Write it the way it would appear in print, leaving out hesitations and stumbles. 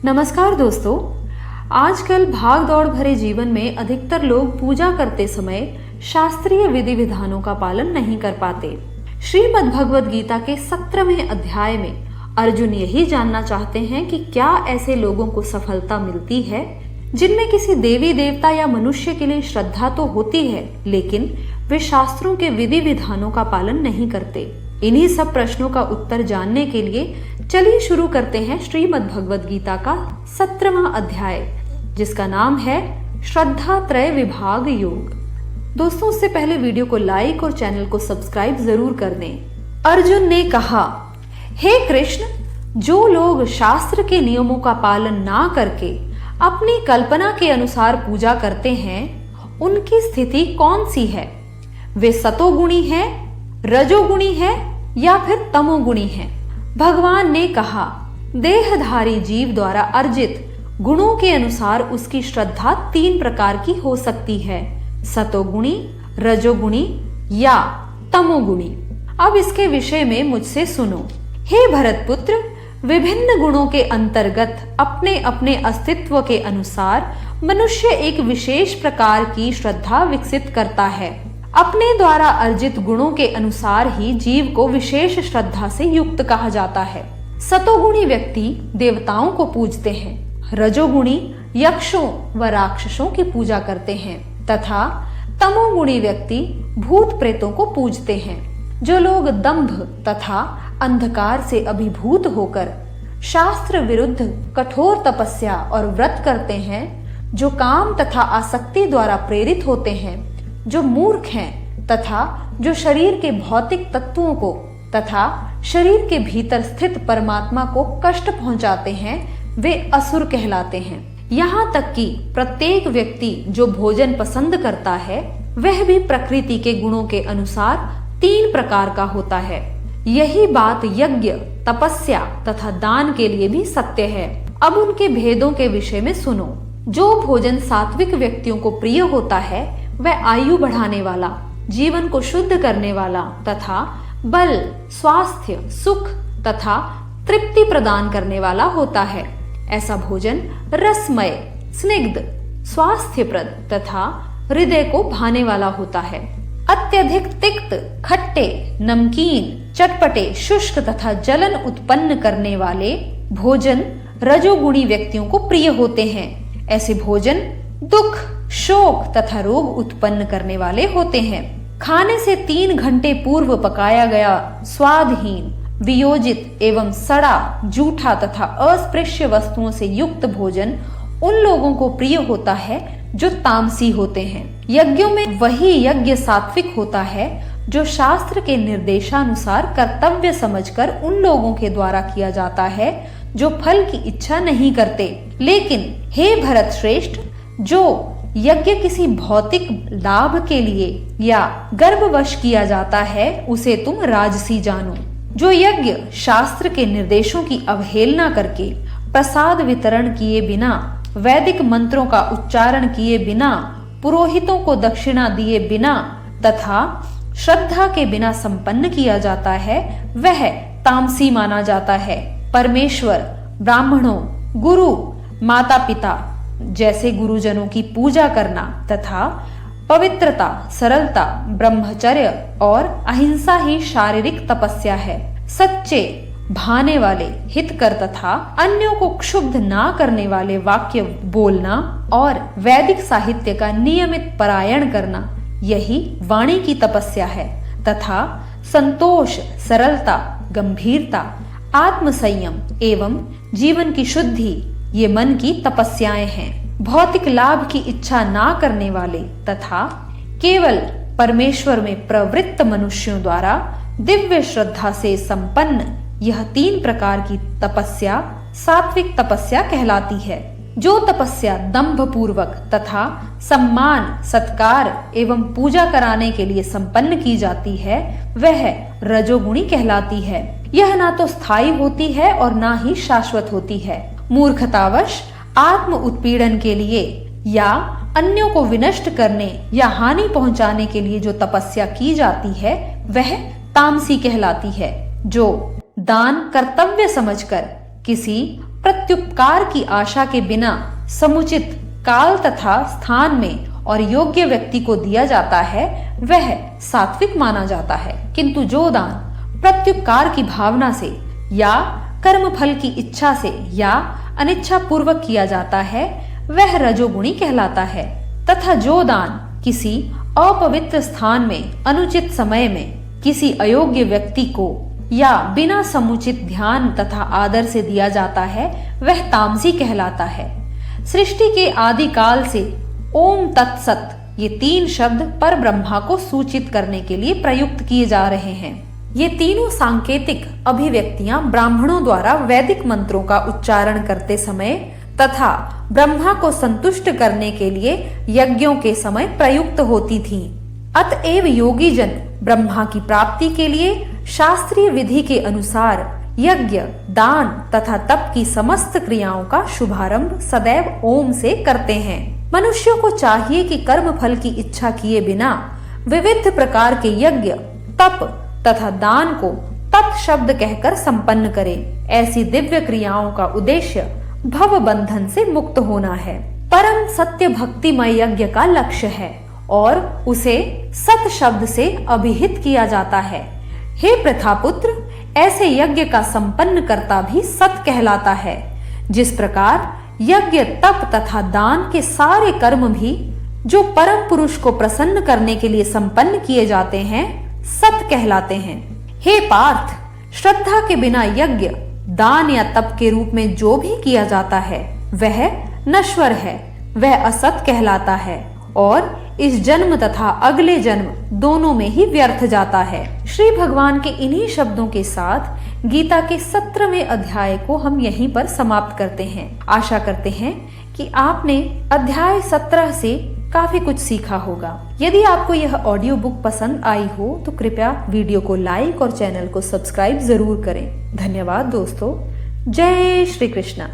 नमस्कार दोस्तों। आजकल भाग दौड़ भरे जीवन में अधिकतर लोग पूजा करते समय शास्त्रीय विधि विधानों का पालन नहीं कर पाते। श्रीमद् भगवद गीता के 17वें अध्याय में अर्जुन यही जानना चाहते हैं कि क्या ऐसे लोगों को सफलता मिलती है जिनमें किसी देवी देवता या मनुष्य के लिए श्रद्धा तो होती है, लेकिन वे शास्त्रों के विधि विधानों का पालन नहीं करते। इन्हीं सब प्रश्नों का उत्तर जानने के लिए चलिए शुरू करते हैं श्रीमद् भगवद गीता का 17वां अध्याय, जिसका नाम है श्रद्धा त्रय विभाग योग। दोस्तों, उससे पहले वीडियो को लाइक और चैनल को सब्सक्राइब जरूर कर दें। अर्जुन ने कहा, हे कृष्ण, जो लोग शास्त्र के नियमों का पालन ना करके अपनी कल्पना के अनुसार पूजा करते हैं, उनकी स्थिति कौन सी है? वे सतोगुणी हैं, रजोगुणी हैं या फिर तमोगुणी हैं? भगवान ने कहा, देहधारी जीव द्वारा अर्जित गुणों के अनुसार उसकी श्रद्धा 3 प्रकार की हो सकती है, सतोगुणी, रजोगुणी या तमोगुणी। अब इसके विषय में मुझसे सुनो। हे भरतपुत्र, विभिन्न गुणों के अंतर्गत अपने अपने अस्तित्व के अनुसार मनुष्य एक विशेष प्रकार की श्रद्धा विकसित करता है। अपने द्वारा अर्जित गुणों के अनुसार ही जीव को विशेष श्रद्धा से युक्त कहा जाता है। सतोगुणी व्यक्ति देवताओं को पूजते हैं, रजोगुणी यक्षों व राक्षसों की पूजा करते हैं तथा तमोगुणी व्यक्ति भूत प्रेतों को पूजते हैं। जो लोग दंभ तथा अंधकार से अभिभूत होकर शास्त्र विरुद्ध कठोर तपस्या और व्रत करते हैं, जो काम तथा आसक्ति द्वारा प्रेरित होते हैं, जो मूर्ख हैं तथा जो शरीर के भौतिक तत्वों को तथा शरीर के भीतर स्थित परमात्मा को कष्ट पहुंचाते हैं, वे असुर कहलाते हैं। यहाँ तक कि प्रत्येक व्यक्ति जो भोजन पसंद करता है, वह भी प्रकृति के गुणों के अनुसार 3 प्रकार का होता है। यही बात यज्ञ, तपस्या तथा दान के लिए भी सत्य है। अब उनके भेदों के विषय में सुनो। जो भोजन सात्विक व्यक्तियों को प्रिय होता है, वह आयु बढ़ाने वाला, जीवन को शुद्ध करने वाला तथा बल, स्वास्थ्य, सुख तथा तृप्ति प्रदान करने वाला होता है। ऐसा भोजन रसमय, स्निग्ध, स्वास्थ्यप्रद तथा हृदय को भाने वाला होता है। अत्यधिक तिक्त, खट्टे, नमकीन, चटपटे, शुष्क तथा जलन उत्पन्न करने वाले भोजन रजोगुणी व्यक्तियों को प्रिय होते हैं। ऐसे भोजन दुख, शोक तथा रोग उत्पन्न करने वाले होते हैं। खाने से 3 घंटे पूर्व पकाया गया स्वादहीन, वियोजित एवं सड़ा, जूठा तथा अस्पृश्य वस्तुओं से युक्त भोजन उन लोगों को प्रिय होता है जो तामसी होते हैं। यज्ञों में वही यज्ञ सात्विक होता है जो शास्त्र के निर्देशानुसार कर्तव्य समझकर उन लोगों के द्वारा किया जाता है जो फल की इच्छा नहीं करते। लेकिन हे भरत श्रेष्ठ, जो यज्ञ किसी भौतिक लाभ के लिए या गर्भवश किया जाता है, उसे तुम राजसी जानो। जो यज्ञ शास्त्र के निर्देशों की अवहेलना करके, प्रसाद वितरण किए बिना, वैदिक मंत्रों का उच्चारण किए बिना, पुरोहितों को दक्षिणा दिए बिना तथा श्रद्धा के बिना संपन्न किया जाता है, वह तामसी माना जाता है। परमेश्वर, ब्राह्मणों, गुरु, माता पिता जैसे गुरुजनों की पूजा करना तथा पवित्रता, सरलता, ब्रह्मचर्य और अहिंसा ही शारीरिक तपस्या है। सच्चे, भाने वाले, हितकर तथा अन्यों को क्षुब्ध ना करने वाले वाक्य बोलना और वैदिक साहित्य का नियमित पारायण करना, यही वाणी की तपस्या है। तथा संतोष, सरलता, गंभीरता, आत्मसंयम एवं जीवन की शुद्धि, ये मन की तपस्याएं हैं। भौतिक लाभ की इच्छा ना करने वाले तथा केवल परमेश्वर में प्रवृत्त मनुष्यों द्वारा दिव्य श्रद्धा से संपन्न यह 3 प्रकार की तपस्या सात्विक तपस्या कहलाती है। जो तपस्या दंभ पूर्वक तथा सम्मान, सत्कार एवं पूजा कराने के लिए संपन्न की जाती है, वह रजोगुणी कहलाती है। यह ना तो स्थायी होती है और ना ही शाश्वत होती है। मूर्खतावश आत्म उत्पीड़न के लिए या अन्यों को विनष्ट करने या हानि पहुंचाने के लिए जो तपस्या की जाती है, वह तामसी कहलाती है। जो दान कर्तव्य समझकर किसी प्रत्युपकार की आशा के बिना समुचित काल तथा स्थान में और योग्य व्यक्ति को दिया जाता है वह सात्विक माना जाता है, किंतु जो दान प्रत्युपकार की भावना से या कर्म फल की इच्छा से या अनिच्छा पूर्वक किया जाता है वह रजोगुणी कहलाता है, तथा जो दान किसी अपवित्र स्थान में अनुचित समय में किसी अयोग्य व्यक्ति को या बिना समुचित ध्यान तथा आदर से दिया जाता है वह तामसी कहलाता है। सृष्टि के आदि काल से ओम तत्सत ये 3 शब्द पर ब्रह्मा को सूचित करने के लिए प्रयुक्त किए जा रहे हैं। ये तीनों सांकेतिक अभिव्यक्तियां ब्राह्मणों द्वारा वैदिक मंत्रों का उच्चारण करते समय तथा ब्रह्मा को संतुष्ट करने के लिए यज्ञों के समय प्रयुक्त होती थीं। अतएव योगी जन ब्रह्मा की प्राप्ति के लिए शास्त्रीय विधि के अनुसार यज्ञ, दान तथा तप की समस्त क्रियाओं का शुभारंभ सदैव ओम से करते हैं। मनुष्यों को चाहिए कि कर्म फल की इच्छा किए बिना विविध प्रकार के यज्ञ, तप तथा दान को तत् शब्द कहकर संपन्न करे। ऐसी दिव्य क्रियाओं का उद्देश्य भव बंधन से मुक्त होना है। परम सत्य भक्तिमय यज्ञ का लक्ष्य है और उसे सत शब्द से अभिहित किया जाता है। हे प्रथापुत्र, ऐसे यज्ञ का संपन्न करता भी सत कहलाता है। जिस प्रकार यज्ञ, तप तथा दान के सारे कर्म भी जो परम पुरुष को प्रसन्न करने के लिए संपन्न किए जाते हैं सत कहलाते हैं। हे पार्थ, श्रद्धा के बिना यज्ञ, दान या तप के रूप में जो भी किया जाता है वह नश्वर है, वह असत कहलाता है और इस जन्म तथा अगले जन्म दोनों में ही व्यर्थ जाता है। श्री भगवान के इन्हीं शब्दों के साथ गीता के 17वें अध्याय को हम यहीं पर समाप्त करते हैं। आशा करते हैं कि आपने अध्याय 17 से काफी कुछ सीखा होगा। यदि आपको यह ऑडियो बुक पसंद आई हो तो कृपया वीडियो को लाइक और चैनल को सब्सक्राइब जरूर करें। धन्यवाद दोस्तों। जय श्री कृष्णा।